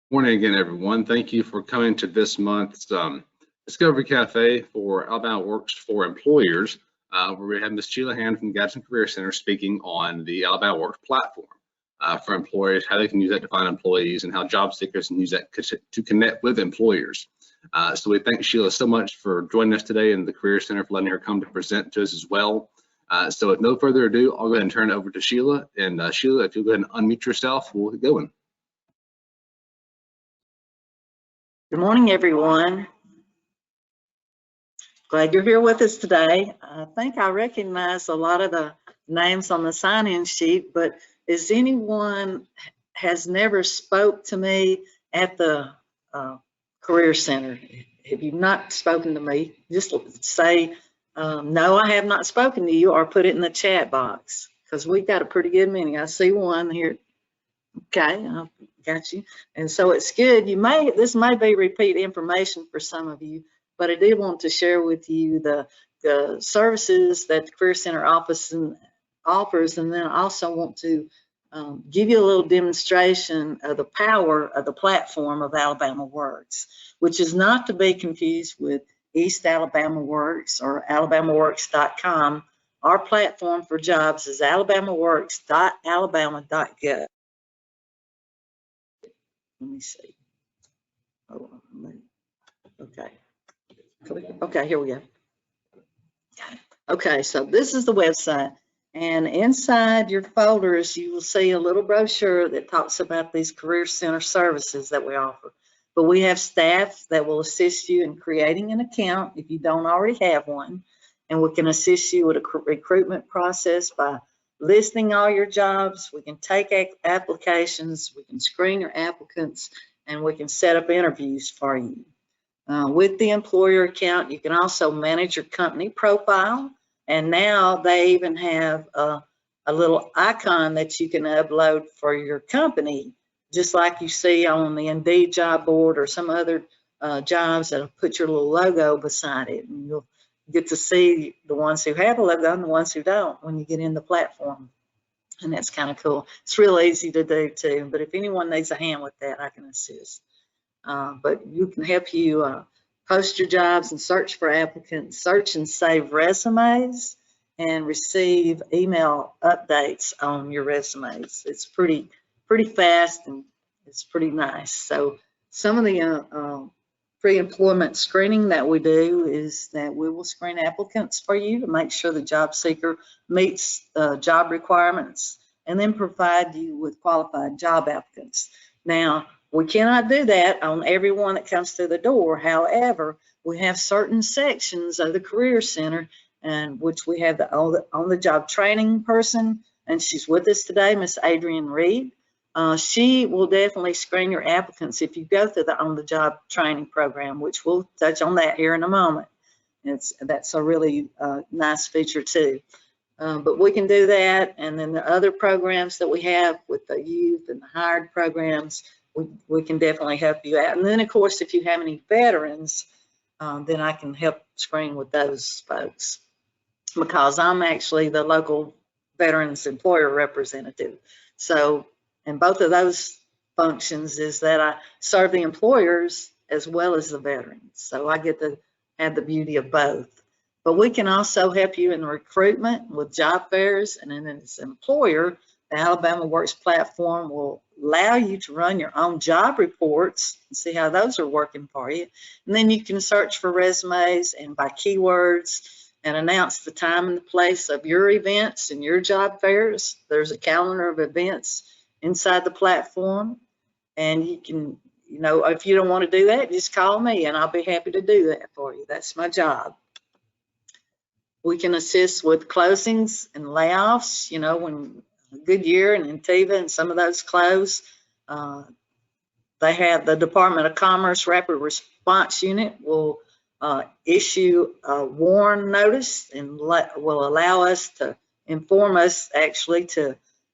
Morning again, everyone. Thank you for coming to this month's Discovery Cafe for AlabamaWorks for Employers, where we have Ms. Sheila Hand from Gadsden Career Center speaking on the AlabamaWorks platform for employers, how they can use that to find employees, and how job seekers can use that to connect with employers. So we thank Sheila so much for joining us today, and the Career Center for letting her come to present to us as well. So with no further ado, I'll go ahead and turn it over to Sheila. And Sheila, if you'll go ahead and unmute yourself, we'll get going. Good morning, everyone. Glad you're here with us today. I think I recognize a lot of the names on the sign-in sheet, but is anyone has never spoke to me at the Career Center? If you've not spoken to me, just say, no, I have not spoken to you, or put it in the chat box, because we've got a pretty good many. I see one here. Okay, I got you. And so it's good. This may be repeat information for some of you, but I did want to share with you the services that the Career Center office offers, and then I also want to give you a little demonstration of the power of the platform of AlabamaWorks, which is not to be confused with East Alabama Works or AlabamaWorks.com. Our platform for jobs is AlabamaWorks.alabama.gov. Let me see. Oh, okay. Okay, here we go. Okay, so this is the website, and inside your folders you will see a little brochure that talks about these Career Center services that we offer. But we have staff that will assist you in creating an account if you don't already have one, and we can assist you with a recruitment process by listing all your jobs. We can take applications, we can screen your applicants, and we can set up interviews for you. With the employer account, you can also manage your company profile, and now they even have a little icon that you can upload for your company, just like you see on the Indeed job board or some other jobs that'll put your little logo beside it, and you'll get to see the ones who have a logo and the ones who don't when you get in the platform. And that's kind of cool. It's real easy to do too, but if anyone needs a hand with that, I can assist. But you can help you post your jobs and search for applicants, search and save resumes, and receive email updates on your resumes. It's pretty fast, and it's pretty nice. So some of the pre-employment screening that we do is that we will screen applicants for you to make sure the job seeker meets job requirements, and then provide you with qualified job applicants. Now, we cannot do that on everyone that comes through the door. However, we have certain sections of the Career Center, and which we have the on-the-job training person, and she's with us today, Miss Adrienne Reed. She will definitely screen your applicants if you go through the on-the-job training program, which we'll touch on that here in a moment. That's a really nice feature too. But we can do that, and then the other programs that we have with the youth and the hired programs, we can definitely help you out. And then, of course, if you have any veterans, then I can help screen with those folks, because I'm actually the local veterans employer representative. So, and both of those functions is that I serve the employers as well as the veterans. So I get to have the beauty of both. But we can also help you in recruitment with job fairs, and then as an employer, the AlabamaWorks platform will allow you to run your own job reports and see how those are working for you. And then you can search for resumes and by keywords and announce the time and the place of your events and your job fairs. There's a calendar of events inside the platform, and you can, if you don't want to do that, just call me and I'll be happy to do that for you. That's my job. We can assist with closings and layoffs, when Goodyear and Intiva and some of those close. They have the Department of Commerce Rapid Response Unit will issue a warn notice and will allow us to inform us actually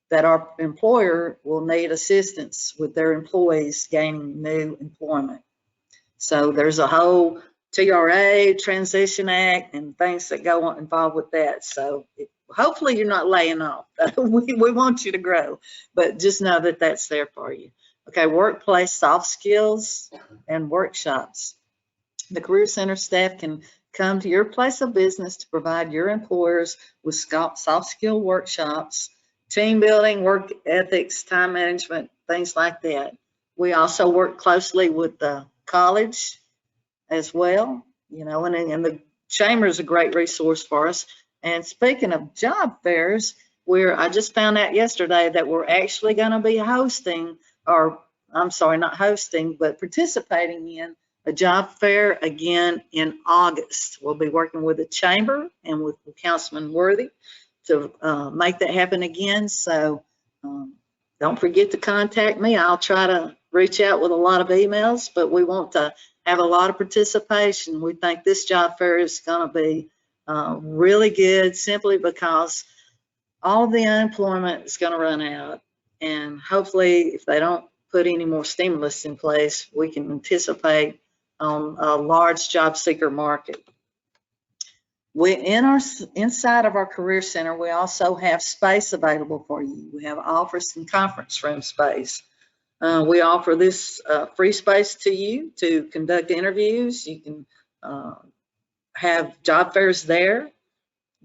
that our employer will need assistance with their employees gaining new employment. So there's a whole TRA, Transition Act, and things that go on involved with that. So hopefully you're not laying off. We want you to grow, but just know that that's there for you. Okay, workplace soft skills and workshops. The Career Center staff can come to your place of business to provide your employers with soft skill workshops, team building, work ethics, time management, things like that. We also work closely with the college as well, you know, and the Chamber is a great resource for us. And speaking of job fairs, I just found out yesterday that we're actually going to be hosting, or I'm sorry, not hosting, but participating in a job fair again in August. We'll be working with the Chamber and with Councilman Worthy to make that happen again. So don't forget to contact me. I'll try to reach out with a lot of emails, but we want to have a lot of participation. We think this job fair is going to be really good, simply because all of the unemployment is going to run out. And hopefully, if they don't put any more stimulus in place, we can anticipate on a large job seeker market. Inside of our Career Center, we also have space available for you. We have office and conference room space. We offer this free space to you to conduct interviews. You can have job fairs there,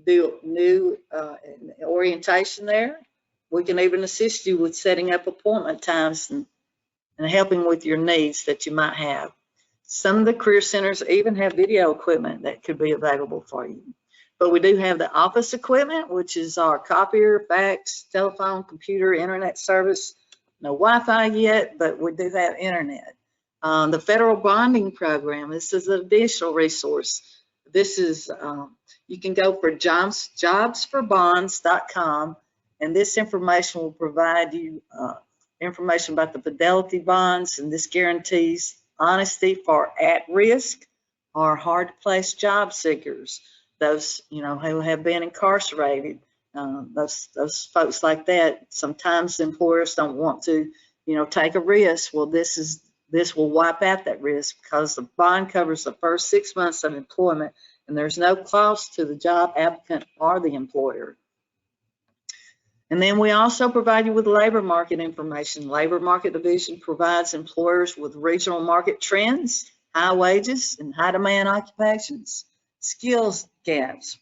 do new orientation there. We can even assist you with setting up appointment times and helping with your needs that you might have. Some of the Career Centers even have video equipment that could be available for you. But we do have the office equipment, which is our copier, fax, telephone, computer, internet service. No Wi-Fi yet, but we do have internet. The federal bonding program, this is an additional resource. This is, you can go for jobsforbonds.com, and this information will provide you information about the fidelity bonds, and this guarantees honesty for at-risk or hard-to-place job seekers, those, you know, who have been incarcerated, those folks like that. Sometimes employers don't want to, you know, take a risk. Well, this will wipe out that risk, because the bond covers the first 6 months of employment, and there's no cost to the job applicant or the employer. And then we also provide you with labor market information. Labor Market Division provides employers with regional market trends, high wages, and high demand occupations, skills gaps,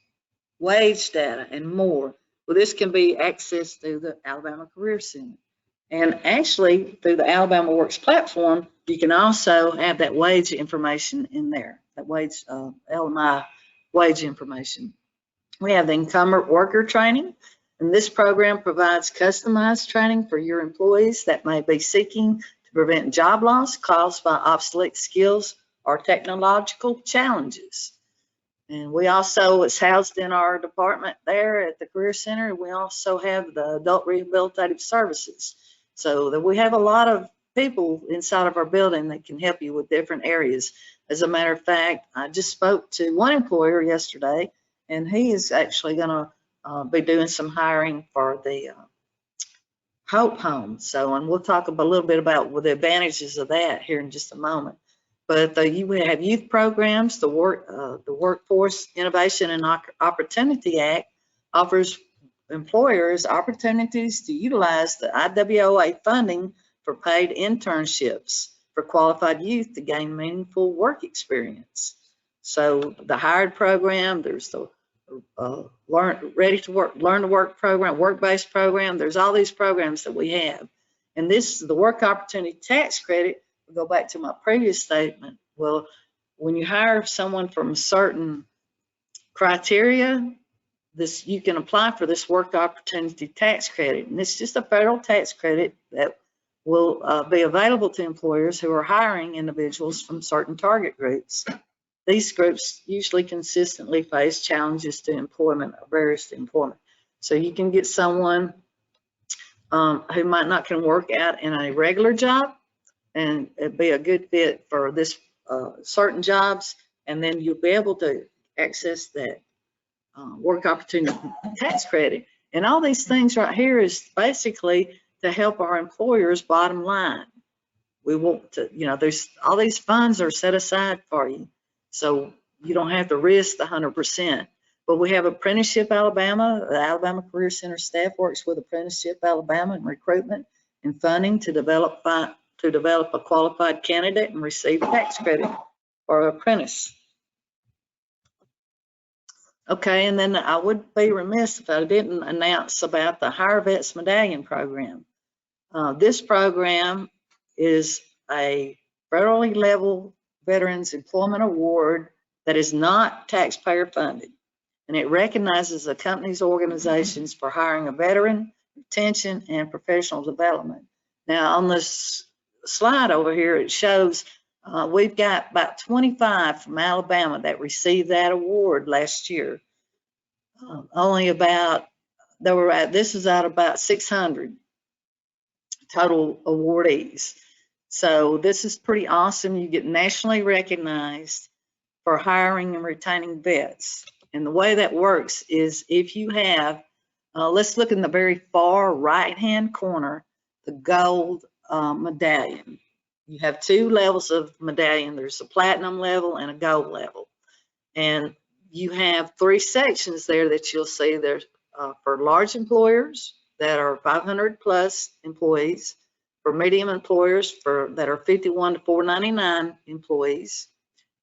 wage data, and more. Well, this can be accessed through the Alabama Career Center. And actually, through the AlabamaWorks platform, you can also have that wage information in there, that wage, LMI wage information. We have the incumbent worker training, and this program provides customized training for your employees that may be seeking to prevent job loss caused by obsolete skills or technological challenges. And we also, it's housed in our department there at the Career Center. We also have the adult rehabilitative services. So that we have a lot of people inside of our building that can help you with different areas. As a matter of fact, I just spoke to one employer yesterday, and he is actually going to be doing some hiring for the Hope Home. So, and we'll talk a little bit about the advantages of that here in just a moment. But you have youth programs. The Workforce Innovation and Opportunity Act offers employers opportunities to utilize the IWOA funding for paid internships for qualified youth to gain meaningful work experience. So the Hired program, there's the Learn to Work program, work-based program. There's all these programs that we have. And this, the Work Opportunity Tax Credit, I'll go back to my previous statement. Well, when you hire someone from certain criteria, you can apply for this Work Opportunity Tax Credit. And it's just a federal tax credit that will be available to employers who are hiring individuals from certain target groups. These groups usually consistently face challenges to employment or barriers to employment. So you can get someone who might not can work out in a regular job, and it'd be a good fit for this certain jobs, and then you'll be able to access that Work Opportunity Tax Credit. And all these things right here is basically to help our employers' bottom line. We want to, you know, there's all these funds are set aside for you, so you don't have to risk the 100%. But we have Apprenticeship Alabama. The Alabama Career Center staff works with Apprenticeship Alabama in recruitment and funding to develop to develop a qualified candidate and receive tax credit for apprentice. Okay, and then I would be remiss if I didn't announce about the Hire Vets Medallion program. This program is a federally level Veterans Employment Award that is not taxpayer funded, and it recognizes the company's organizations for hiring a veteran, retention, and professional development. Now, on this slide over here, it shows we've got about 25 from Alabama that received that award last year. Only about, this is out of about 600 total awardees. So this is pretty awesome. You get nationally recognized for hiring and retaining vets. And the way that works is if you have, let's look in the very far right-hand corner, the gold medallion. You have two levels of medallion. There's a platinum level and a gold level. And you have three sections there that you'll see. There's for large employers that are 500 plus employees, for medium employers that are 51 to 499 employees.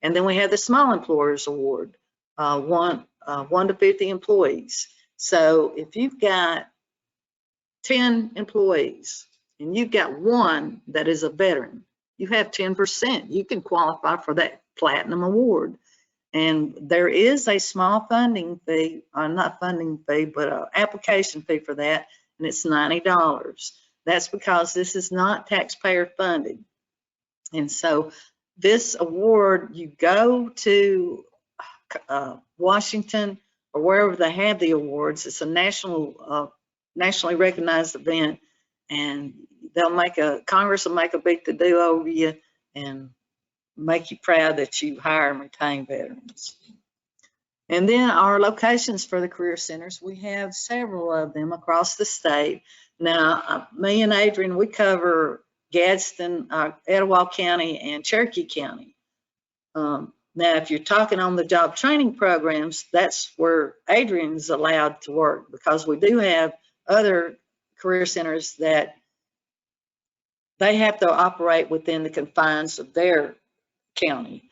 And then we have the small employers award, 1 to 50 employees. So if you've got 10 employees and you've got one that is a veteran, you have 10%. You can qualify for that platinum award. And there is a small funding fee, or not funding fee, but an application fee for that, and it's $90. That's because this is not taxpayer funded. And so this award, you go to Washington or wherever they have the awards. It's a nationally recognized event, and Congress will make a big to-do over you and make you proud that you hire and retain veterans. And then our locations for the career centers, we have several of them across the state. Now, me and Adrian, we cover Gadsden, Etowah County, and Cherokee County. Now, if you're talking on the job training programs, that's where Adrian's allowed to work, because we do have other career centers that they have to operate within the confines of their county.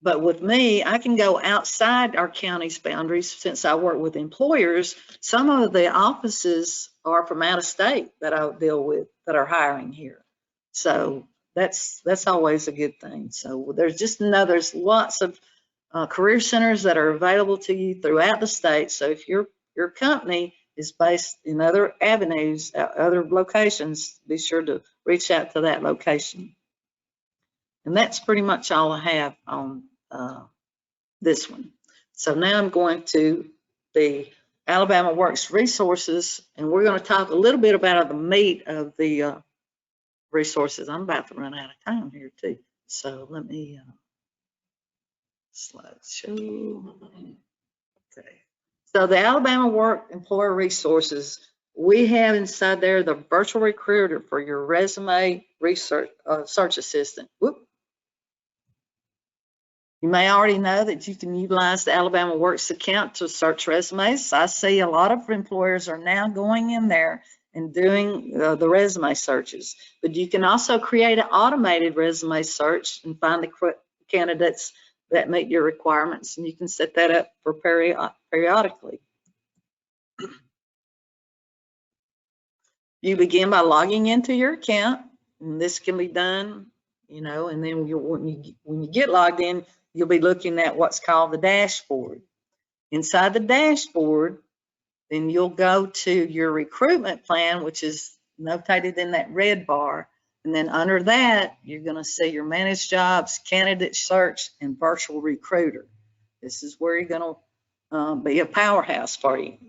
But with me, I can go outside our county's boundaries since I work with employers. Some of the offices are from out of state that I deal with that are hiring here. So that's always a good thing. So there's lots of career centers that are available to you throughout the state. So if your company is based in other avenues, other locations, be sure to reach out to that location. And that's pretty much all I have on this one. So now I'm going to the AlabamaWorks resources, and we're going to talk a little bit about the meat of the resources. I'm about to run out of time here too. So let me slideshow. Okay. So the AlabamaWorks employer resources, we have inside there the virtual recruiter for your resume research search assistant. Whoop. You may already know that you can utilize the AlabamaWorks account to search resumes. I see a lot of employers are now going in there and doing the resume searches, but you can also create an automated resume search and find the candidates that meet your requirements, and you can set that up for periodically. You begin by logging into your account, and this can be done, and then when you get logged in, you'll be looking at what's called the dashboard. Inside the dashboard, then you'll go to your recruitment plan, which is notated in that red bar. And then under that, you're going to see your managed jobs, candidate search, and virtual recruiter. This is where you're going to be a powerhouse for you.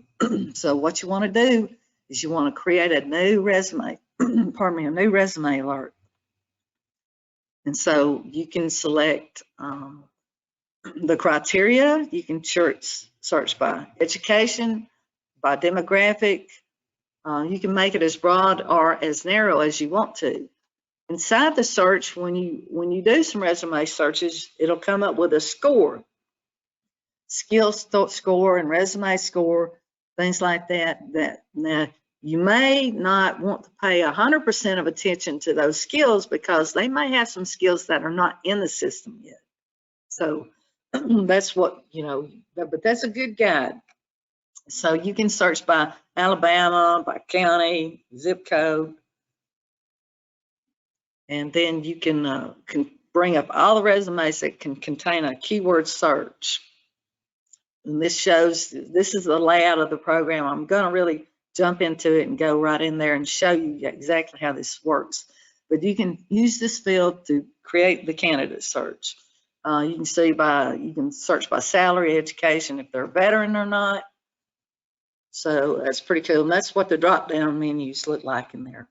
So what you want to do is you want to create a new resume, pardon me, a new resume alert. And so you can select the criteria. You can search by education, by demographic. You can make it as broad or as narrow as you want to. Inside the search, when you do some resume searches, it'll come up with a score, skills score and resume score, things like that. Now You may not want to pay 100% of attention to those skills because they may have some skills that are not in the system yet. So that's what, but that's a good guide. So you can search by Alabama, by county, zip code, and then you can bring up all the resumes that can contain a keyword search. And this is the layout of the program. I'm going to really jump into it and go right in there and show you exactly how this works. But you can use this field to create the candidate search. You can search by salary, education, if they're a veteran or not. So that's pretty cool. And that's what the drop-down menus look like in there.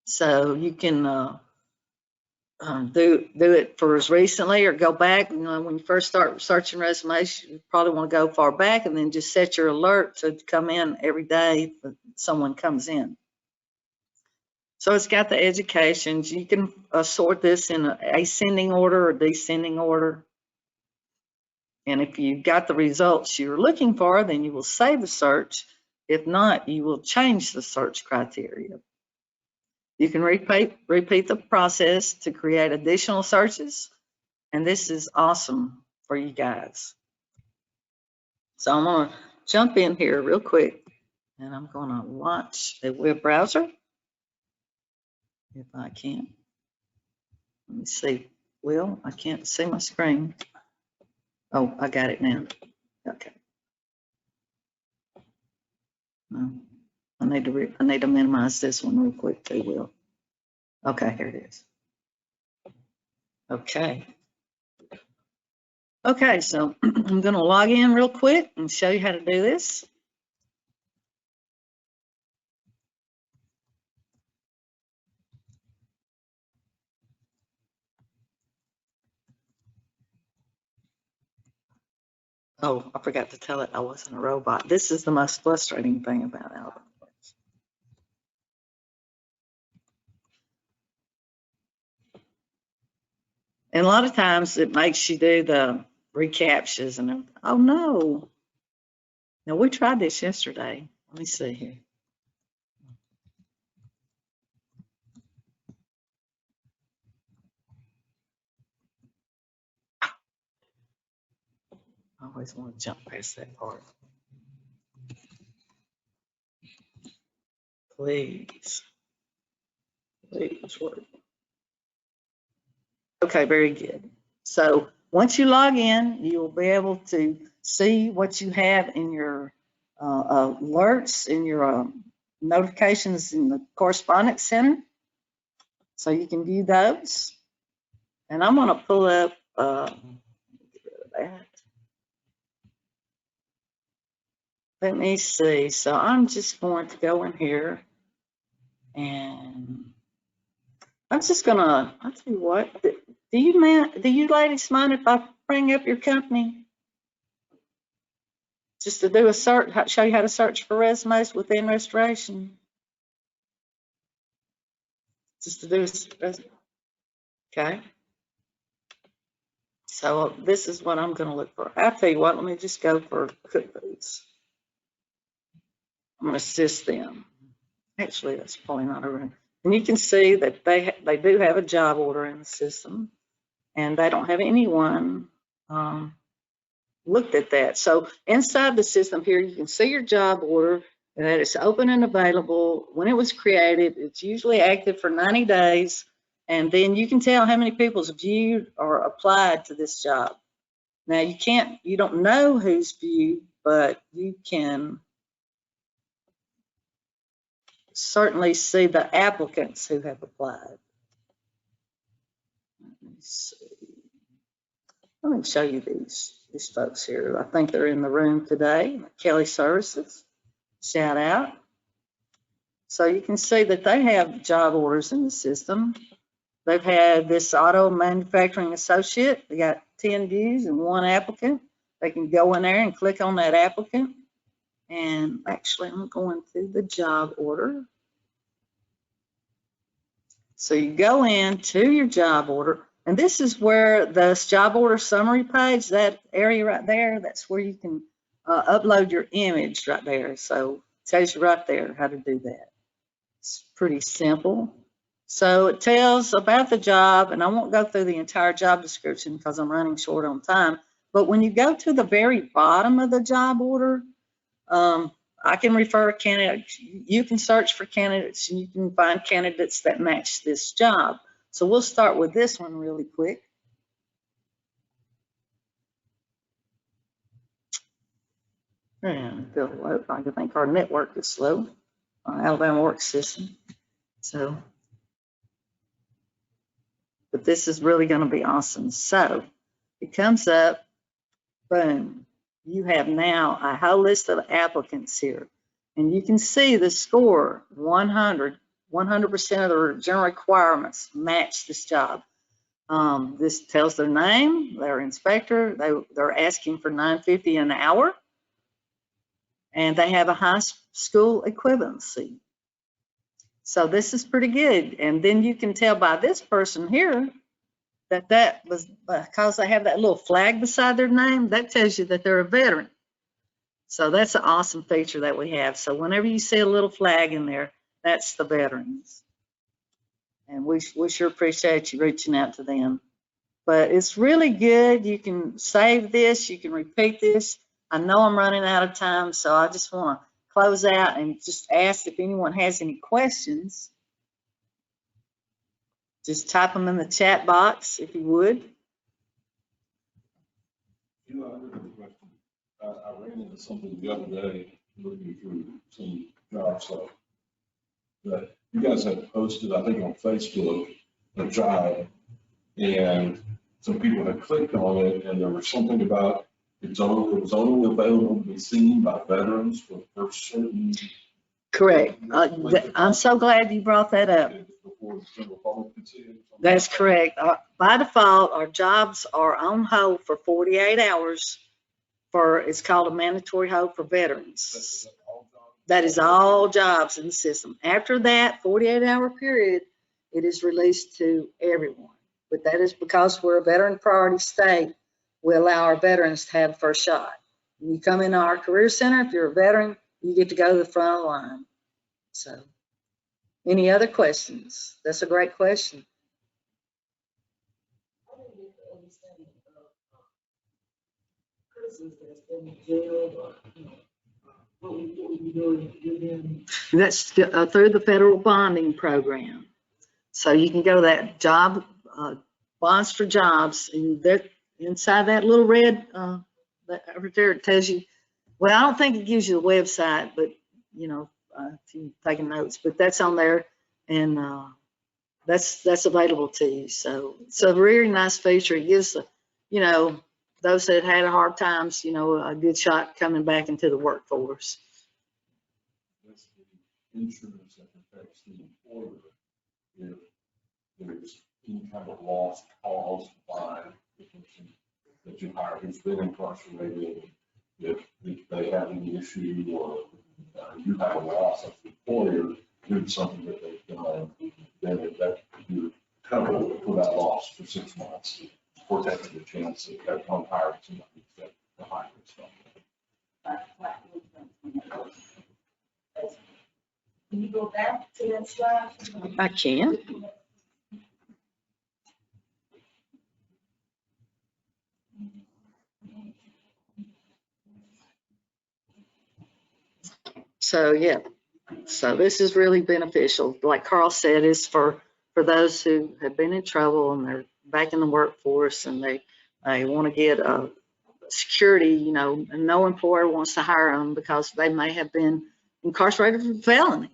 So you can do it for as recently or go back. When you first start searching resumes, you probably want to go far back and then just set your alert to come in every day if someone comes in. So it's got the educations. You can sort this in ascending order or descending order. And if you got the results you're looking for, then you will save the search. If not, you will change the search criteria. You can repeat the process to create additional searches, and this is awesome for you guys. So I'm going to jump in here real quick, and I'm going to launch a web browser if I can. Let me see. Well, I can't see my screen. Oh, I got it now. Okay. No. I need to minimize this one real quick too, Will. Okay, here it is. Okay. Okay, so I'm going to log in real quick and show you how to do this. Oh, I forgot to tell it I wasn't a robot. This is the most frustrating thing about AlabamaWorks. And a lot of times it makes you do the recaptchas and oh no. Now we tried this yesterday. Let me see here. I always want to jump past that part. Please work. Okay, very good. So once you log in, you will be able to see what you have in your alerts, in your notifications in the correspondence center. So you can view those. And I'm going to pull up, get rid of that. Let me see. So I'm just going to go in here and I'm just going to, I'll tell you what, do you ladies mind if I bring up your company? Just to do a search, show you how to search for resumes within restoration. Just to do a, okay. So this is what I'm going to look for. I'll tell you what, let me just go for cook foods. I'm going to assist them. Actually, that's probably not a room. And you can see that they do have a job order in the system, and they don't have anyone looked at that. So inside the system here, you can see your job order, and that it's open and available. When it was created, it's usually active for 90 days, and then you can tell how many people's viewed or applied to this job. Now you don't know who's viewed, but you can certainly see the applicants who have applied. Let me see. Let me show you these folks here. I think they're in the room today. Kelly Services, shout out. So you can see that they have job orders in the system. They've had this auto manufacturing associate. They got 10 views and 1 applicant. They can go in there and click on that applicant. And actually, I'm going to the job order. So you go into your job order, and this is where the job order summary page, that area right there, that's where you can upload your image right there. So Tells you right there how to do that. It's pretty simple. So it tells about the job, and I won't go through the entire job description because I'm running short on time. But when you go to the very bottom of the job order, I can refer candidates. You can search for candidates, and you can find candidates that match this job. So we'll start with this one really quick. And I think our network is slow, our AlabamaWorks system. So, but this is really going to be awesome. So it comes up, boom. You have now a whole list of applicants here. And you can see the score, 100% of their general requirements match this job. This tells their name, their inspector, they're asking for $9.50 an hour. And they have a high school equivalency. So this is pretty good. And then you can tell by this person here that was because they have that little flag beside their name, that tells you that they're a veteran. So that's an awesome feature that we have. So whenever you see a little flag in there, that's the veterans. And we sure appreciate you reaching out to them. But it's really good. You can save this, you can repeat this. I know I'm running out of time, so I just want to close out and just ask if anyone has any questions. Just type them in the chat box if you would. You know, I have a question. I ran into something the other day looking through some job stuff that you guys had posted, I think on Facebook, a job, and some people had clicked on it, and there was something about it was only available to be seen by veterans for certain. Correct. I'm so glad you brought that up. That's correct. By default, our jobs are on hold for 48 hours it's called a mandatory hold for veterans. That is all jobs in the system. After that 48-hour period, it is released to everyone. But that is because we're a veteran priority state. We allow our veterans to have first shot. When you come into our career center, if you're a veteran, you get to go to the front of the line. So, any other questions? That's a great question. That's through the federal bonding program. So you can go to that job, bonds for jobs, and inside that little red, right there, it tells you, well, I don't think it gives you the website, but you know, if you're taking notes, but that's on there, and that's available to you. So it's a really nice feature. It gives, you know, those that had hard times, you know, a good shot coming back into the workforce. That's the insurance that protects the employer if there's any kind of loss caused by the person that you hire who's been incarcerated. If they have any issue or you have a loss of the employer due to something that they've done, then that you're covered for that loss for 6 months, protecting the chance that that one hired somebody that the hire stuff. Can you go back to that slide? I can. So yeah, so this is really beneficial. Like Carl said, it's for those who have been in trouble and they're back in the workforce and they want to get a security, you know, and no employer wants to hire them because they may have been incarcerated for felony.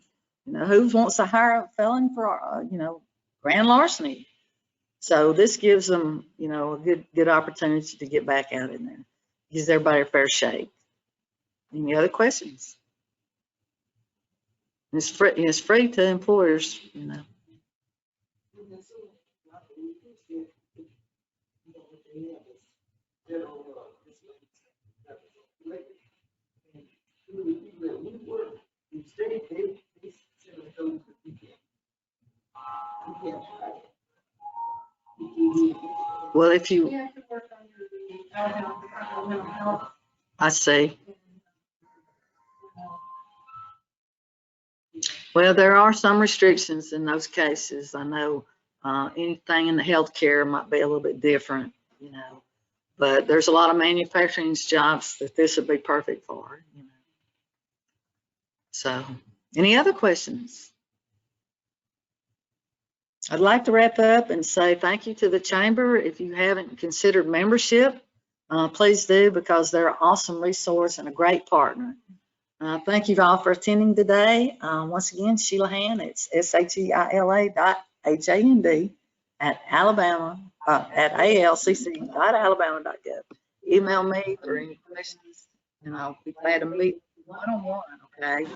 You know, who wants to hire a felon for, you know, grand larceny? So this gives them, you know, a good opportunity to get back out in there. Gives everybody a fair shake. Any other questions? It's free to employers, you know. Well, if you, I see. Well, there are some restrictions in those cases. I know anything in the healthcare might be a little bit different, you know, but there's a lot of manufacturing jobs that this would be perfect for, you know. So, any other questions? I'd like to wrap up and say thank you to the Chamber. If you haven't considered membership, please do, because they're an awesome resource and a great partner. Thank you all for attending today. Once again, Sheila Hand, it's SHEILA.HAND at alcc.alabama.gov. Email me for any questions, and I'll be glad to meet one-on-one, okay?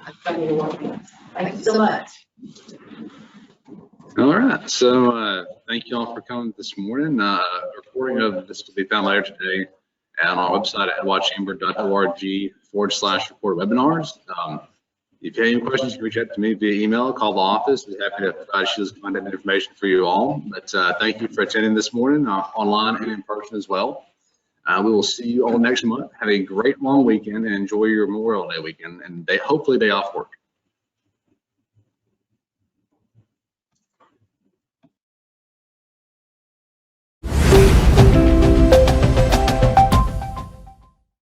Thank you so much. All right, so thank you all for coming this morning. Recording of this will be found later today on our website at headwatchamber.org/record webinars. If you have any questions, reach out to me via email, call the office. We're happy to provide Sheila's contact information for you all. But thank you for attending this morning, online and in person as well. We will see you all next month. Have a great long weekend and enjoy your Memorial Day weekend and hopefully day off work.